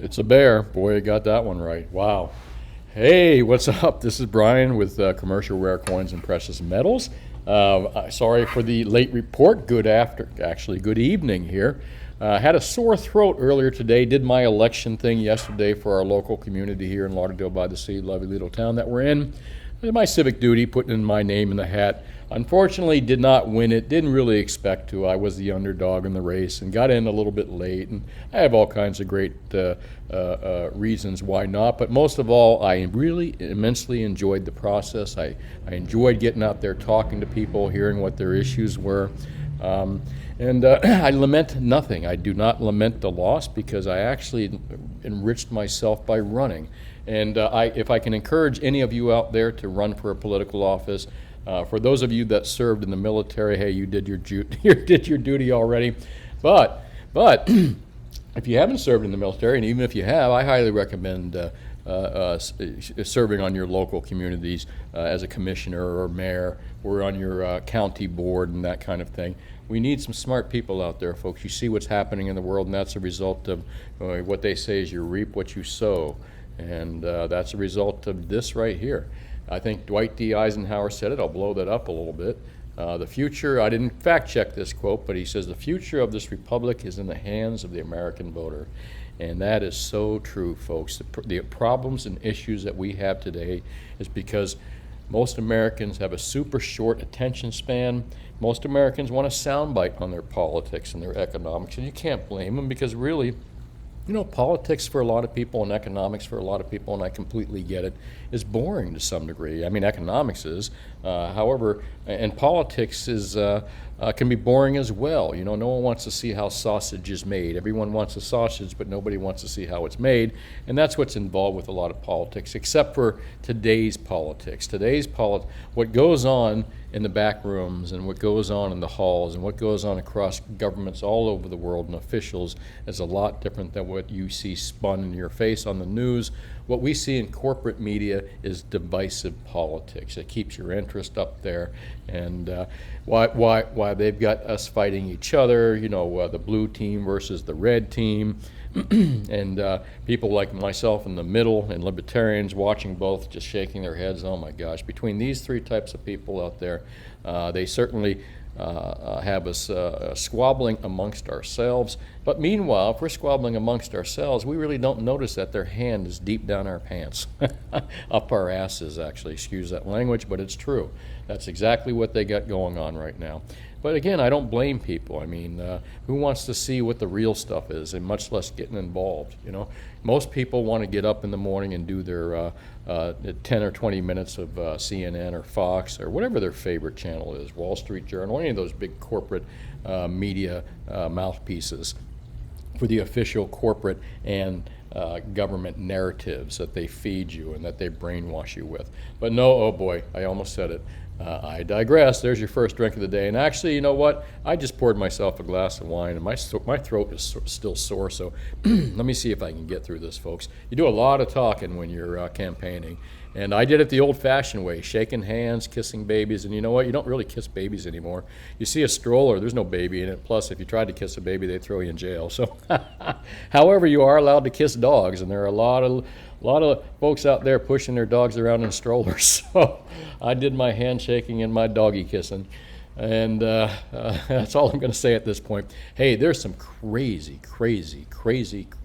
It's a bear. Boy, you got that one right. Wow. Hey, what's up? This is Brian with Commercial Rare Coins and Precious Metals. Sorry for the late report. Good evening here. Had a sore throat earlier today. Did my election thing yesterday for our local community here in Lauderdale by the Sea, lovely little town that we're in. Did my civic duty, putting in my name in the hat. Unfortunately, did not win it. Didn't really expect to. I was the underdog in the race and got in a little bit late. And I have all kinds of great reasons why not. But most of all, I really immensely enjoyed the process. I enjoyed getting out there, talking to people, hearing what their issues were. I lament nothing. I do not lament the loss because I actually enriched myself by running. And if I can encourage any of you out there to run for a political office, for those of you that served in the military, hey, you did your duty already. But if you haven't served in the military, and even if you have, I highly recommend serving on your local communities as a commissioner or mayor or on your county board and that kind of thing. We need some smart people out there, folks. You see what's happening in the world, and that's a result of what they say is you reap what you sow. And that's a result of this right here. I think Dwight D. Eisenhower said it. I'll blow that up a little bit. The future, I didn't fact check this quote, but he says the future of this republic is in the hands of the American voter. And that is so true, folks. The problems and issues that we have today is because most Americans have a super short attention span. Most Americans want a soundbite on their politics and their economics, and you can't blame them because really, politics for a lot of people and economics for a lot of people, and I completely get it, is boring to some degree. I mean, economics is. However, and politics is can be boring as well. No one wants to see how sausage is made. Everyone wants a sausage, but nobody wants to see how it's made. And that's what's involved with a lot of politics, except for today's politics. What goes on in the back rooms and what goes on in the halls and what goes on across governments all over the world and officials is a lot different than what you see spun in your face on the news. What we see in corporate media is divisive politics. It keeps your interest up there, and why they've got us fighting each other, the blue team versus the red team, and people like myself in the middle and libertarians watching both just shaking their heads. Oh my gosh, between these three types of people out there, they certainly have us squabbling amongst ourselves. But meanwhile, if we're squabbling amongst ourselves, we really don't notice that their hand is deep down our pants, up our asses, actually. Excuse that language, but it's true. That's exactly what they got going on right now. But again, I don't blame people. I mean, who wants to see what the real stuff is, and much less getting involved? Most people want to get up in the morning and do their 10 or 20 minutes of CNN or Fox or whatever their favorite channel is, Wall Street Journal, any of those big corporate media mouthpieces for the official corporate and government narratives that they feed you and that they brainwash you with. But no, oh boy, I almost said it. I digress. There's your first drink of the day. And actually, you know what? I just poured myself a glass of wine, and my throat is still sore, so let me see if I can get through this, folks. You do a lot of talking when you're campaigning, and I did it the old-fashioned way, shaking hands, kissing babies, and you know what? You don't really kiss babies anymore. You see a stroller, there's no baby in it. Plus, if you tried to kiss a baby, they'd throw you in jail. So, however, you are allowed to kiss dogs, and there are a lot of folks out there pushing their dogs around in strollers. So I did my handshaking and my doggy kissing. And that's all I'm going to say at this point. Hey, there's some crazy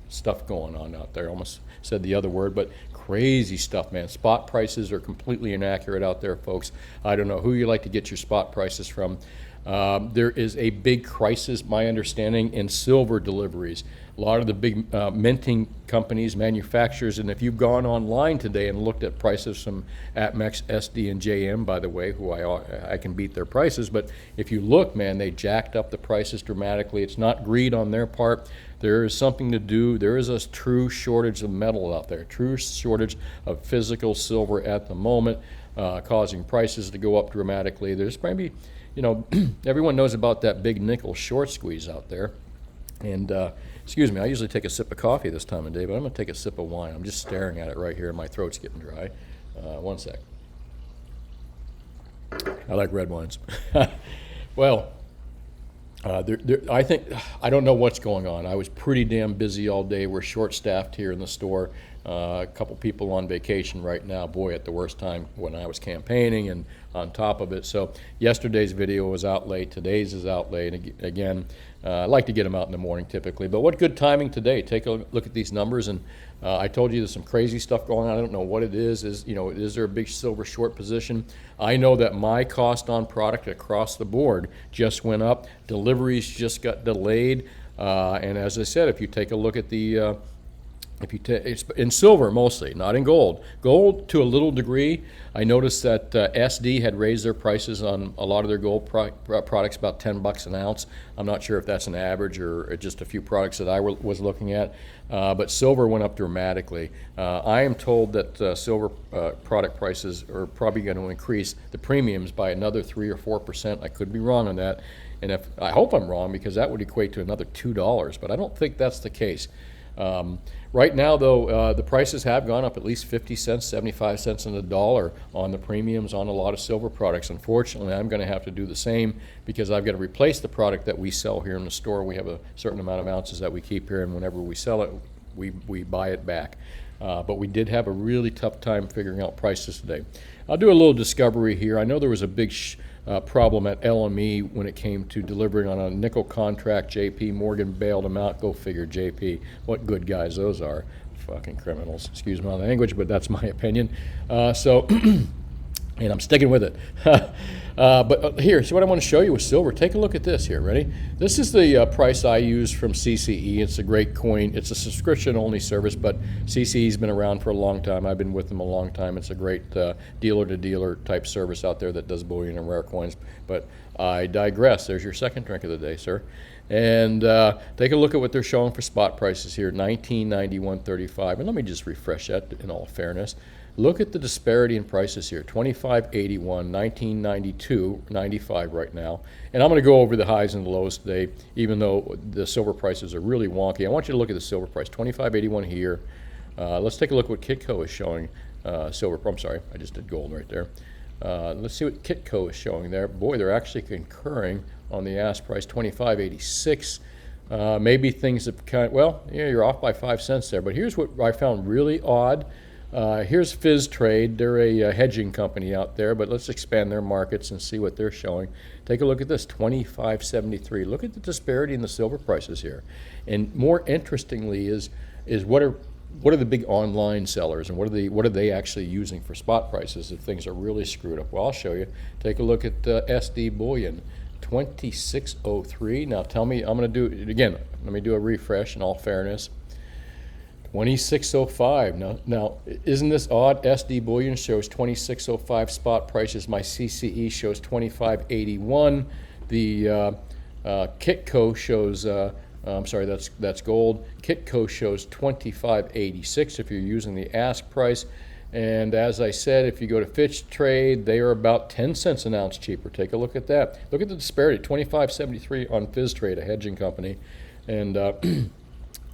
stuff going on out there. I almost said the other word, but crazy stuff, man. Spot prices are completely inaccurate out there, folks. I don't know who you like to get your spot prices from. There is a big crisis, my understanding, in silver deliveries. A lot of the big minting companies, manufacturers, and if you've gone online today and looked at prices from Atmex, SD, and JM, by the way, who I can beat their prices, but if you look, man, they jacked up the prices dramatically. It's not greed on their part. There is something to do. There is a true shortage of metal out there, true shortage of physical silver at the moment, causing prices to go up dramatically. There's maybe, everyone knows about that big nickel short squeeze out there. And excuse me, I usually take a sip of coffee this time of day, but I'm going to take a sip of wine. I'm just staring at it right here, and my throat's getting dry. One sec. I like red wines. Well, I don't know what's going on. I was pretty damn busy all day. We're short-staffed here in the store. A couple people on vacation right now. Boy, at the worst time when I was campaigning and on top of it. So yesterday's video was out late. Today's is out late. Again, I like to get them out in the morning typically. But what good timing today. Take a look at these numbers. And I told you there's some crazy stuff going on. I don't know what it is. Is there a big silver short position? I know that my cost on product across the board just went up. Deliveries just got delayed. And as I said, if you take a look at the it's in silver mostly, not in gold. Gold to a little degree. I noticed that SD had raised their prices on a lot of their gold products about $10 an ounce. I'm not sure if that's an average or just a few products that I was looking at. But silver went up dramatically. I am told that silver product prices are probably going to increase the premiums by another 3 or 4%. I could be wrong on that. And I hope I'm wrong, because that would equate to another $2. But I don't think that's the case. Right now, though, the prices have gone up at least 50 cents, 75 cents on the dollar on the premiums on a lot of silver products. Unfortunately, I'm going to have to do the same, because I've got to replace the product that we sell here in the store. We have a certain amount of ounces that we keep here, and whenever we sell it, we buy it back. But we did have a really tough time figuring out prices today. I'll do a little discovery here. I know there was a big problem at LME when it came to delivering on a nickel contract. JP Morgan bailed them out. Go figure, JP. What good guys those are. Fucking criminals. Excuse my language, but that's my opinion. And I'm sticking with it. But here, so what I want to show you with silver, take a look at this here, ready? This is the price I use from CCE. It's a great coin. It's a subscription-only service, but CCE's been around for a long time. I've been with them a long time. It's a great dealer-to-dealer type service out there that does bullion and rare coins. But I digress. There's your second drink of the day, sir. And take a look at what they're showing for spot prices here, $19.91.35. And let me just refresh that in all fairness. Look at the disparity in prices here, $25.81, $19.92.95 right now. And I'm going to go over the highs and the lows today, even though the silver prices are really wonky. I want you to look at the silver price, $25.81 here. Let's take a look at what Kitco is showing silver. I'm sorry, I just did gold right there. Let's see what Kitco is showing there. Boy, they're actually concurring on the ask price, $25.86. Maybe things have you're off by 5 cents there. But here's what I found really odd. Here's Fizz Trade. They're a hedging company out there, but let's expand their markets and see what they're showing. Take a look at this, $25.73. Look at the disparity in the silver prices here. And more interestingly is what are the big online sellers, and what are they actually using for spot prices if things are really screwed up? Well, I'll show you. Take a look at SD bullion, 2603. Now tell me, I'm going to do it again. Let me do a refresh in all fairness. 2605. Now, isn't this odd? SD bullion shows 2605 spot prices. My CCE shows 2581. The Kitco shows. I'm sorry, that's gold. Kitco shows 2586 if you're using the ask price. And as I said, if you go to Fitch Trade, they are about 10 cents an ounce cheaper. Take a look at that. Look at the disparity, 25.73 on Fizz Trade, a hedging company. And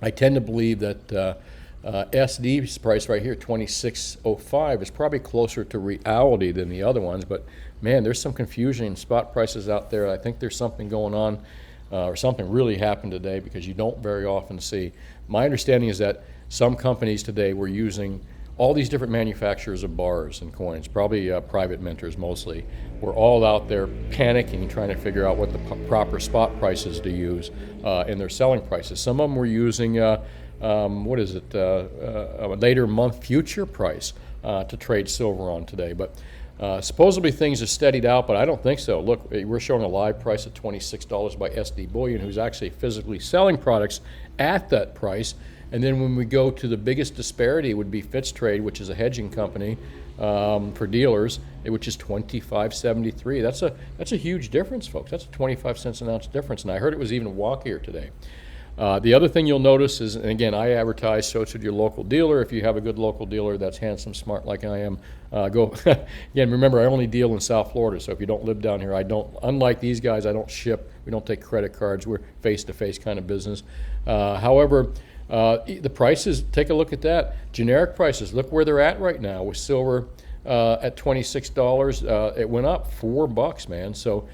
I tend to believe that SD's price right here, 26.05, is probably closer to reality than the other ones. But man, there's some confusion in spot prices out there. I think there's something going on, or something really happened today, because you don't very often see. My understanding is that some companies today were using all these different manufacturers of bars and coins, probably private mentors mostly, were all out there panicking, trying to figure out what the proper spot prices to use in their selling prices. Some of them were using, a later month future price to trade silver on today. But supposedly things are steadied out, but I don't think so. Look, we're showing a live price of $26 by SD Bullion, who's actually physically selling products at that price. And then when we go to the biggest disparity, it would be Fitch Trade, which is a hedging company for dealers, which is $25.73. That's a huge difference, folks. That's a 25 cents an ounce difference, and I heard it was even wonkier today. The other thing you'll notice is, and again, I advertise, so should your local dealer. If you have a good local dealer that's handsome, smart like I am, go. Again, remember, I only deal in South Florida, so if you don't live down here, I don't, unlike these guys, I don't ship. We don't take credit cards. We're face-to-face kind of business. However, the prices, take a look at that. Generic prices, look where they're at right now with silver at $26. It went up $4, man. So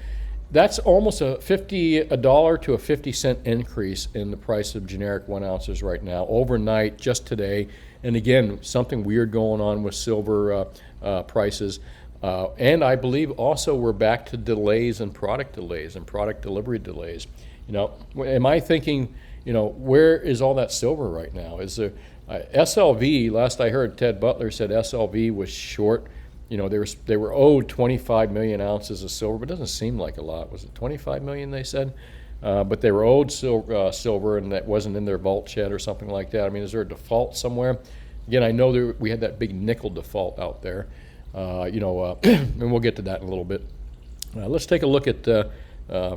That's almost a dollar to a 50-cent increase in the price of generic 1 ounces right now, overnight, just today. And again, something weird going on with silver prices. And I believe also we're back to delays and product delivery delays. Am I thinking, where is all that silver right now? Is there SLV? Last I heard, Ted Butler said SLV was short. They were owed 25 million ounces of silver, but it doesn't seem like a lot. Was it 25 million? They said, but they were owed silver, and that wasn't in their vault shed or something like that. I mean, is there a default somewhere? Again, I know we had that big nickel default out there. And we'll get to that in a little bit. Let's take a look at.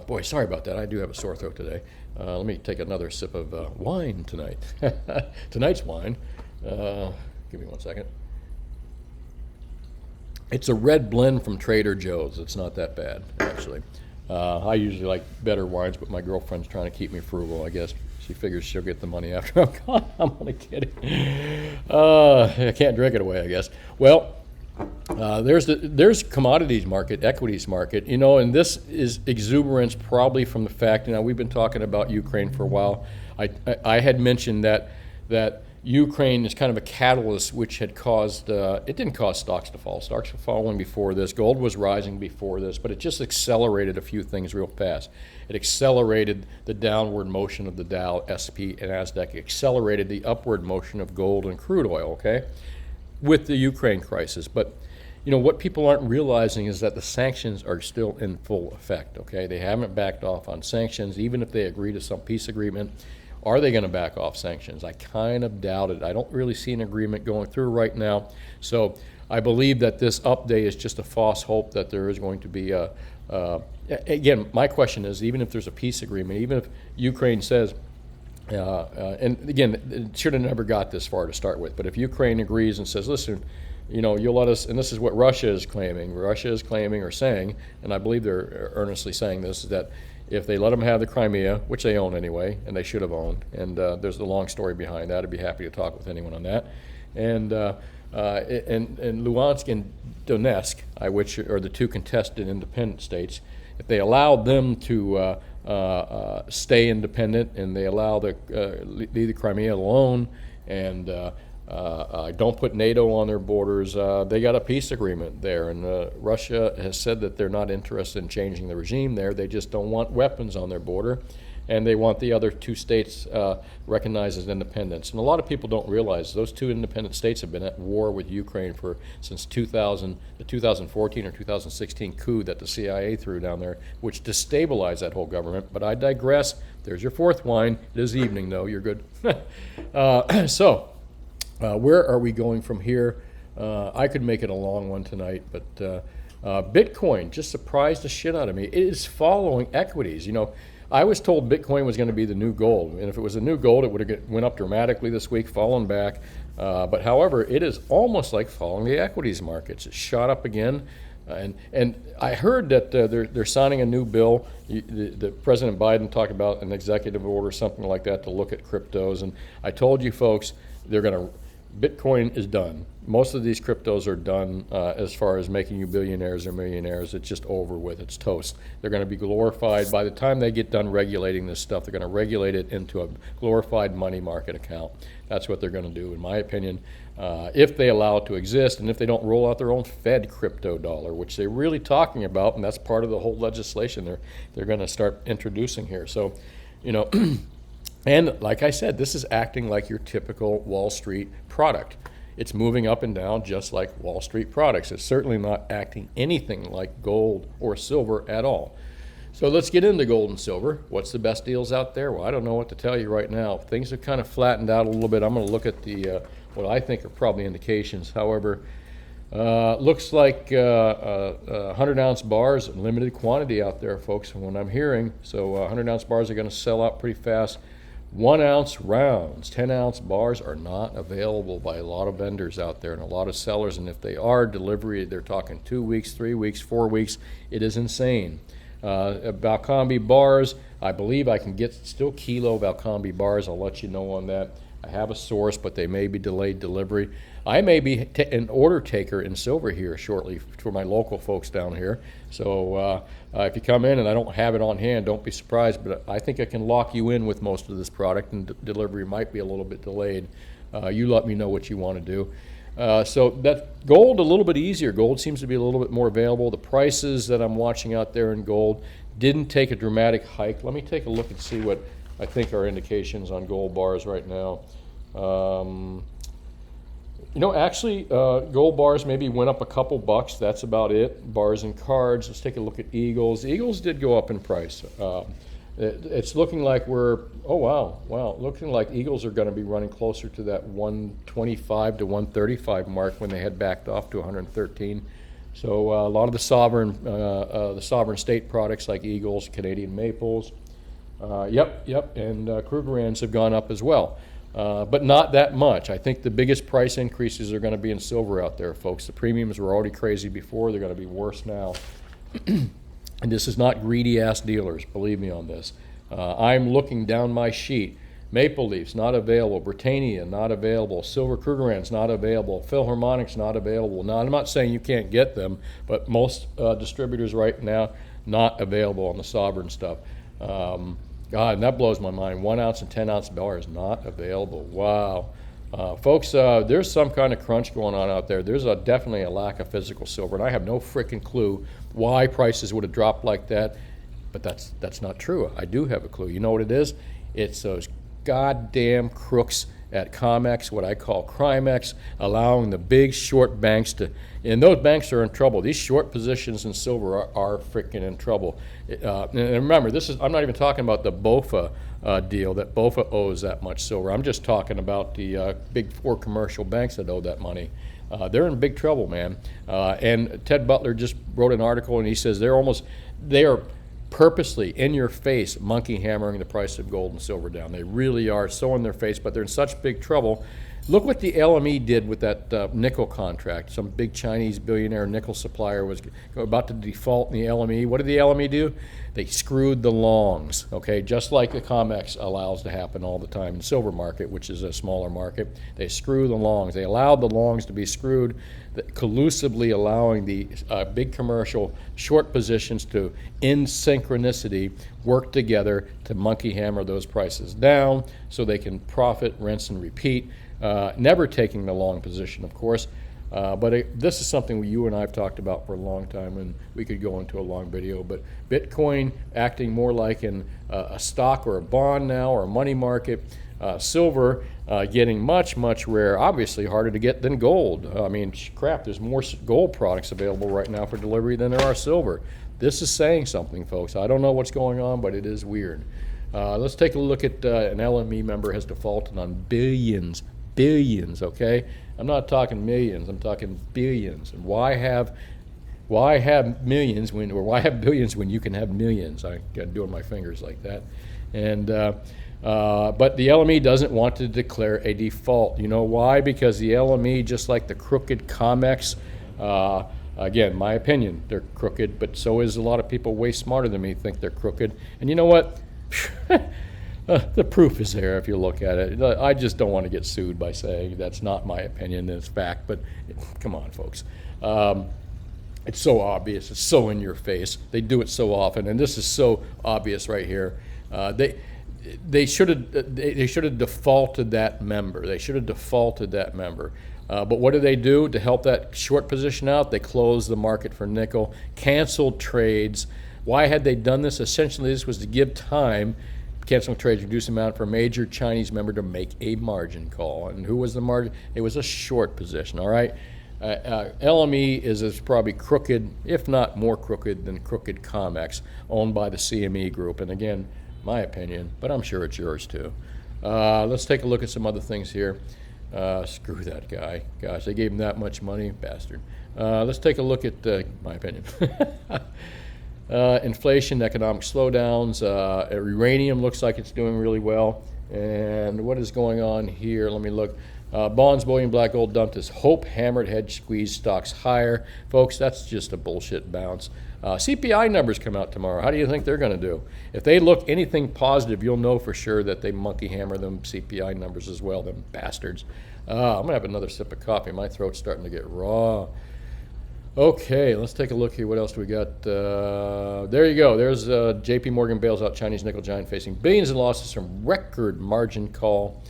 Boy, sorry about that. I do have a sore throat today. Let me take another sip of wine tonight. Tonight's wine. Give me 1 second. It's a red blend from Trader Joe's. It's not that bad, actually. I usually like better wines, but my girlfriend's trying to keep me frugal, I guess. She figures she'll get the money after I'm gone. I'm only kidding. I can't drink it away, I guess. Well, there's commodities market, equities market, and this is exuberance probably from the fact, we've been talking about Ukraine for a while. I had mentioned that Ukraine is kind of a catalyst which had caused, it didn't cause stocks to fall. Stocks were falling before this. Gold was rising before this, but it just accelerated a few things real fast. It accelerated the downward motion of the Dow, SP, and NASDAQ. It accelerated the upward motion of gold and crude oil, okay, with the Ukraine crisis. But what people aren't realizing is that the sanctions are still in full effect, okay? They haven't backed off on sanctions, even if they agree to some peace agreement. Are they going to back off sanctions? I kind of doubt it. I don't really see an agreement going through right now. So I believe that this update is just a false hope that there is going to be again, my question is, even if there's a peace agreement, even if Ukraine says, and again, it should have never got this far to start with, but if Ukraine agrees and says, listen, you'll let us, and this is what Russia is claiming or saying, and I believe they're earnestly saying this, is that if they let them have the Crimea, which they own anyway, and they should have owned, and there's a long story behind that. I'd be happy to talk with anyone on that. And Luhansk and Donetsk, which are the two contested independent states, if they allow them to stay independent and they allow leave the Crimea alone and don't put NATO on their borders, they got a peace agreement there. And Russia has said that they're not interested in changing the regime there. They just don't want weapons on their border. And they want the other two states recognized as independents. And a lot of people don't realize those two independent states have been at war with Ukraine since the 2014 or 2016 coup that the CIA threw down there, which destabilized that whole government. But I digress. There's your fourth wine. It is evening, though. You're good. Where are we going from here? I could make it a long one tonight, but Bitcoin just surprised the shit out of me. It is following equities. I was told Bitcoin was going to be the new gold, and if it was the new gold, it would have went up dramatically this week, fallen back. But however, it is almost like following the equities markets. It shot up again, and I heard that they're signing a new bill. The President Biden talked about an executive order, something like that, to look at cryptos. And I told you folks, Bitcoin is done. Most of these cryptos are done as far as making you billionaires or millionaires. It's just over with. It's toast. They're going to be glorified. By the time they get done regulating this stuff, they're going to regulate it into a glorified money market account. That's what they're going to do, in my opinion, if they allow it to exist and if they don't roll out their own Fed crypto dollar, which they're really talking about, and that's part of the whole legislation they're going to start introducing here. So, and like I said, this is acting like your typical Wall Street product. It's moving up and down just like Wall Street products. It's certainly not acting anything like gold or silver at all. So let's get into gold and silver. What's the best deals out there? Well, I don't know what to tell you right now. Things have kind of flattened out a little bit. I'm going to look at the what I think are probably indications. However, looks like 100-ounce bars, limited quantity out there, folks, from what I'm hearing. So 100-ounce bars are going to sell out pretty fast. 1-ounce rounds, 10-ounce bars are not available by a lot of vendors out there and a lot of sellers. And if they are, delivery, they're talking 2 weeks, 3 weeks, 4 weeks. It is insane. Valcombe bars, I believe I can get still kilo Valcombe bars. I'll let you know on that. I have a source, but they may be delayed delivery. I may be an order taker in silver here shortly for my local folks down here. So if you come in and I don't have it on hand, don't be surprised. But I think I can lock you in with most of this product, and delivery might be a little bit delayed. You let me know what you want to do. So that gold, a little bit easier. Gold seems to be a little bit more available. The prices that I'm watching out there in gold didn't take a dramatic hike. Let me take a look and see what I think are indications on gold bars right now. Actually, gold bars maybe went up a couple bucks. That's about it. Bars and cards. Let's take a look at Eagles. Eagles did go up in price. It's looking like looking like Eagles are going to be running closer to that 125 to 135 mark when they had backed off to 113. So a lot of the sovereign state products like Eagles, Canadian Maples, and Krugerrands have gone up as well. But not that much. I think the biggest price increases are going to be in silver out there, folks. The premiums were already crazy before. They're going to be worse now. And this is not greedy-ass dealers, believe me on this. I'm looking down my sheet. Maple Leafs, not available. Britannia, not available. Silver Krugerrands, not available. Philharmonics, not available. Now, I'm not saying you can't get them, but most distributors right now, not available on the sovereign stuff. God, and that blows my mind. 1 ounce and 10 ounce bars not available. Wow. Folks, there's some kind of crunch going on out there. There's definitely a lack of physical silver, and I have no freaking clue why prices would have dropped like that, but that's not true. I do have a clue. You know what it is? It's those goddamn crooks at COMEX, what I call Crimex, allowing the big short banks to, and those banks are in trouble. These short positions in silver are freaking in trouble. And remember, I'm not even talking about the BOFA deal, that BOFA owes that much silver. I'm just talking about the big four commercial banks that owe that money. They're in big trouble, man. And Ted Butler just wrote an article, and he says they are purposely in your face monkey hammering the price of gold and silver down. They really are so in their face, but they're in such big trouble. Look what the LME did with that nickel contract. Some big Chinese billionaire nickel supplier was about to default in the LME. What did the LME do? They screwed the longs, okay, just like the COMEX allows to happen all the time in silver market, which is a smaller market. They screw the longs. They allowed the longs to be screwed, collusively allowing the big commercial short positions to, in synchronicity, work together to monkey hammer those prices down so they can profit, rinse, and repeat. Never taking the long position, of course, but this is something you and I have talked about for a long time, and we could go into a long video. But Bitcoin acting more like a stock or a bond now, or a money market. Silver getting much, much rare, obviously harder to get than gold. I mean, crap, there's more gold products available right now for delivery than there are silver. This is saying something, folks. I don't know what's going on, but it is weird. Let's take a look at an LME member has defaulted on billions, okay? I'm not talking millions, I'm talking billions. And why have millions when, or why have billions when you can have millions? I got doing my fingers like that. And but the LME doesn't want to declare a default. You know why? Because the LME, just like the crooked COMEX, again, my opinion, they're crooked, but so is a lot of people way smarter than me think they're crooked. And you know what? The proof is there if you look at it. I just don't want to get sued by saying that's not my opinion, it's fact, but come on, folks. It's so obvious, it's so in your face. They do it so often, and this is so obvious right here. They should have defaulted that member. They should have defaulted that member. But what do to help that short position out? They closed the market for nickel, canceled trades. Why had they done this? Essentially, this was to give time, canceling trades, reduce the amount for a major Chinese member to make a margin call. And who was the margin? It was a short position, all right? LME is probably crooked, if not more crooked than crooked COMEX, owned by the CME group. And again, my opinion, but I'm sure it's yours too. Let's take a look at some other things here. Screw that guy. Gosh, they gave him that much money, bastard. Let's take a look at my opinion. Inflation, economic slowdowns. Uranium looks like it's doing really well. And what is going on here? Let me look. Bonds, bullion, black gold dumped as hope hammered hedge squeeze stocks higher. Folks, that's just a bullshit bounce. CPI numbers come out tomorrow. How do you think they're going to do? If they look anything positive, you'll know for sure that they monkey hammer them CPI numbers as well, them bastards. I'm gonna have another sip of coffee. My throat's starting to get raw. Okay, let's take a look here. What else do we got? There you go. There's J.P. Morgan bails out Chinese nickel giant facing billions in losses from record margin call.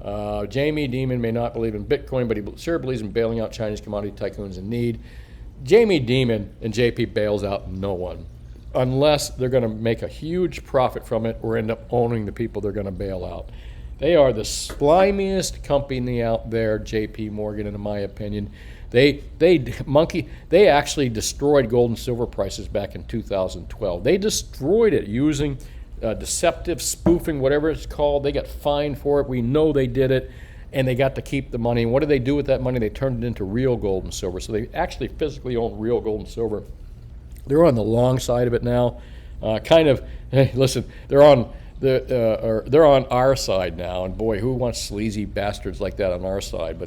Jamie Dimon may not believe in Bitcoin, but he sure believes in bailing out Chinese commodity tycoons in need. Jamie Dimon and J.P. bails out no one, unless they're going to make a huge profit from it or end up owning the people they're going to bail out. They are the slimiest company out there, J.P. Morgan, in my opinion. They actually destroyed gold and silver prices back in 2012. They destroyed it using deceptive spoofing, whatever it's called. They got fined for it. We know they did it, and they got to keep the money. And what did they do with that money? They turned it into real gold and silver. So they actually physically own real gold and silver. They're on the long side of it now. Hey, listen, they're on our side now, and boy, who wants sleazy bastards like that on our side?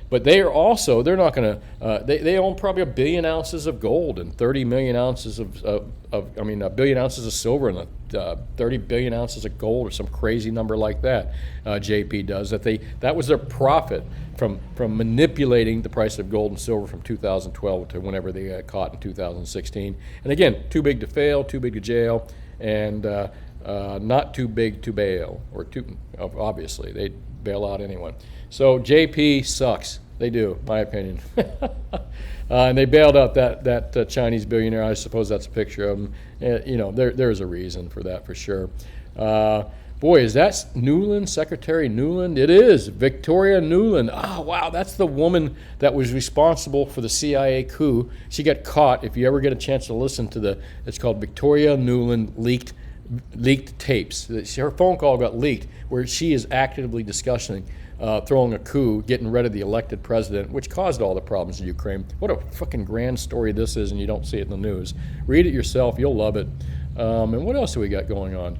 But they are also, they're not going to. They own probably 1 billion ounces of gold and 30 million ounces a billion ounces of silver and 30 billion ounces of gold, or some crazy number like that. JP does that was their profit from manipulating the price of gold and silver from 2012 to whenever they got caught in 2016. And again, too big to fail, too big to jail, and not too big to bail, or obviously they bail out anyone. So JP sucks. They do, my opinion. And they bailed out that Chinese billionaire. I suppose that's a picture of him. There's a reason for that for sure. Boy, is that Nuland, Secretary Nuland? It is, Victoria Nuland. Oh, wow, that's the woman that was responsible for the CIA coup. She got caught. If you ever get a chance to listen to it's called Victoria Nuland leaked tapes. Her phone call got leaked where she is actively discussing throwing a coup, getting rid of the elected president, which caused all the problems in Ukraine. What a fucking grand story this is, and you don't see it in the news. Read it yourself. You'll love it. And what else do we got going on?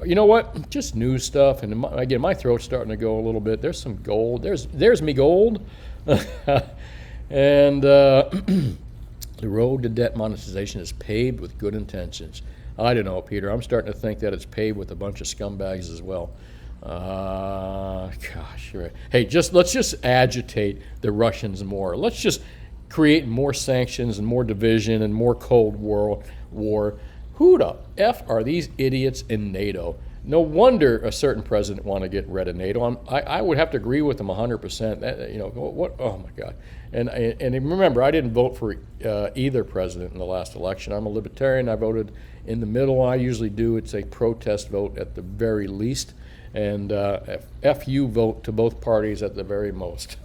You know what? Just news stuff. And again, my throat's starting to go a little bit. There's some gold. There's me gold. And the road to debt monetization is paved with good intentions. I don't know, Peter. I'm starting to think that it's paved with a bunch of scumbags as well. Gosh, right. Hey, let's just agitate the Russians more. Let's just create more sanctions and more division and more Cold War. Who the F are these idiots in NATO? No wonder a certain president want to get rid of NATO. I would have to agree with him 100%. What? Oh my God! And remember, I didn't vote for either president in the last election. I'm a libertarian. I voted in the middle. I usually do. It's a protest vote at the very least, and FU vote to both parties at the very most.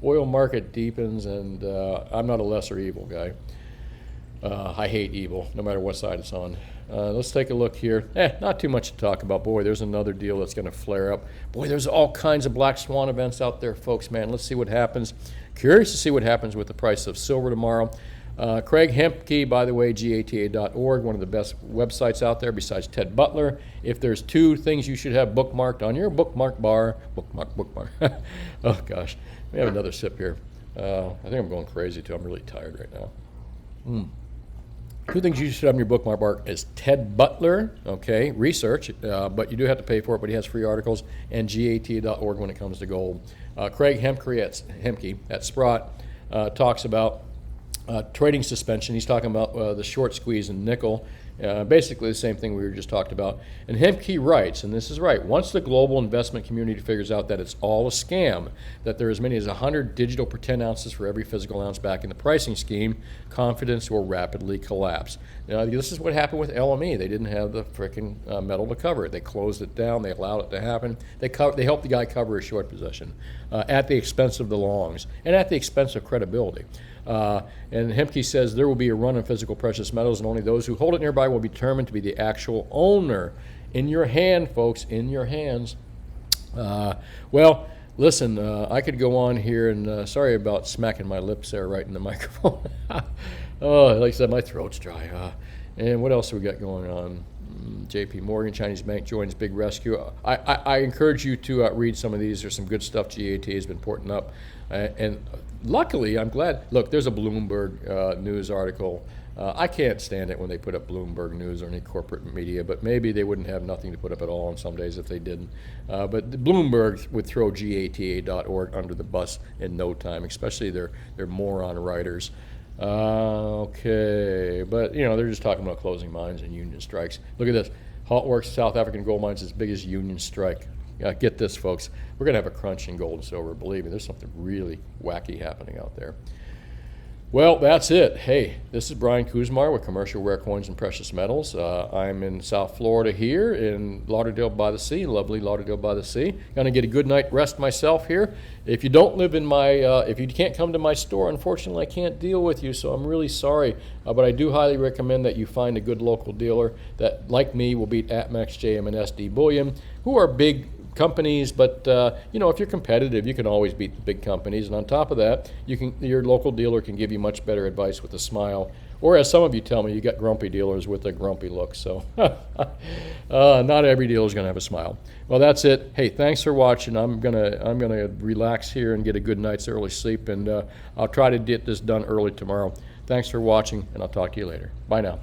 Oil market deepens, and I'm not a lesser evil guy. I hate evil, no matter what side it's on. Let's take a look here. Not too much to talk about. Boy, there's another deal that's going to flare up. Boy, there's all kinds of black swan events out there, folks, man. Let's see what happens. Curious to see what happens with the price of silver tomorrow. Craig Hemke, by the way, gata.org, one of the best websites out there besides Ted Butler. If there's two things you should have bookmarked on your bookmark bar, bookmark. Oh, gosh. Let me have another sip here. I think I'm going crazy, too. I'm really tired right now. Two things you should have on your bookmark bar is Ted Butler, okay, research, but you do have to pay for it, but he has free articles, and gata.org when it comes to gold. Craig Hemke at Sprott talks about trading suspension. He's talking about the short squeeze in nickel, basically the same thing we were just talked about. And Hemke writes, and this is right, once the global investment community figures out that it's all a scam, that there are as many as 100 digital pretend ounces for every physical ounce back in the pricing scheme, confidence will rapidly collapse. Now, this is what happened with LME. They didn't have the frickin' metal to cover it. They closed it down. They allowed it to happen. They helped the guy cover his short position at the expense of the longs and at the expense of credibility. And Hemke says there will be a run on physical precious metals, and only those who hold it nearby will be determined to be the actual owner. In your hand, folks, in your hands. Well, listen, I could go on here, and sorry about smacking my lips there right in the microphone. Oh, like I said, my throat's dry. And what else have we got going on? J.P. Morgan, Chinese bank joins big rescue. I encourage you to read some of these. There's some good stuff GAT has been porting up. And luckily, I'm glad. Look, there's a Bloomberg news article. I can't stand it when they put up Bloomberg News or any corporate media, but maybe they wouldn't have nothing to put up at all on some days if they didn't. But Bloomberg would throw GATA.org under the bus in no time, especially their moron writers. Okay, but they're just talking about closing mines and union strikes. Look at this. Haltworks South African gold mines as big as union strike. Get this, folks. We're going to have a crunch in gold and silver. Believe me, there's something really wacky happening out there. Well, that's it. Hey, this is Brian Kuzmar with Commercial Rare Coins and Precious Metals. I'm in South Florida here in Lauderdale by the Sea, lovely Lauderdale by the Sea. Going to get a good night rest myself here. If you don't live in my, if you can't come to my store, unfortunately I can't deal with you, so I'm really sorry. But I do highly recommend that you find a good local dealer that, like me, will beat APMEX, JM, and SD Bullion, who are big companies, but if you're competitive, you can always beat the big companies. And on top of that, your local dealer can give you much better advice with a smile. Or as some of you tell me, you got grumpy dealers with a grumpy look. So not every dealer is going to have a smile. Well, that's it. Hey, thanks for watching. I'm gonna relax here and get a good night's early sleep, and I'll try to get this done early tomorrow. Thanks for watching, and I'll talk to you later. Bye now.